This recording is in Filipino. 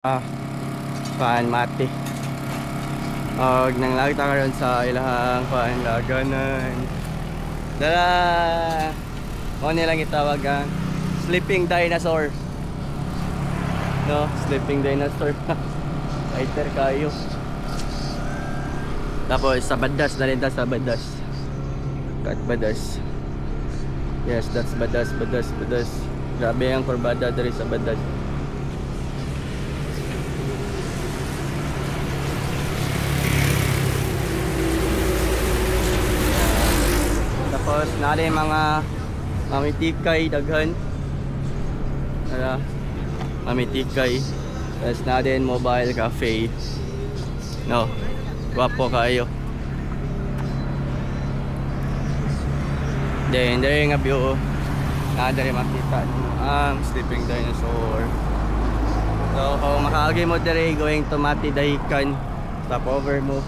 Paan mati. Nang lagi ta karon sa ilahang paan laganan. Dala. Mo nilang itawag ang sleeping dinosaur. No, sleeping dinosaur. Lighter kayo. Tapos sa Badas na rin ta sa Badas. Kat Badas. Yes, that's Badas. Grabe ang kurbada diri sa Badas. Tapos nari mga mamitikay daghan. Mamitikay. Tapos natin mobile cafe. No, gwapo kayo. Then there nga view. Nadari makita ang sleeping dinosaur. So kung makaagi mo dire going to Mati Dahican, stop over mo.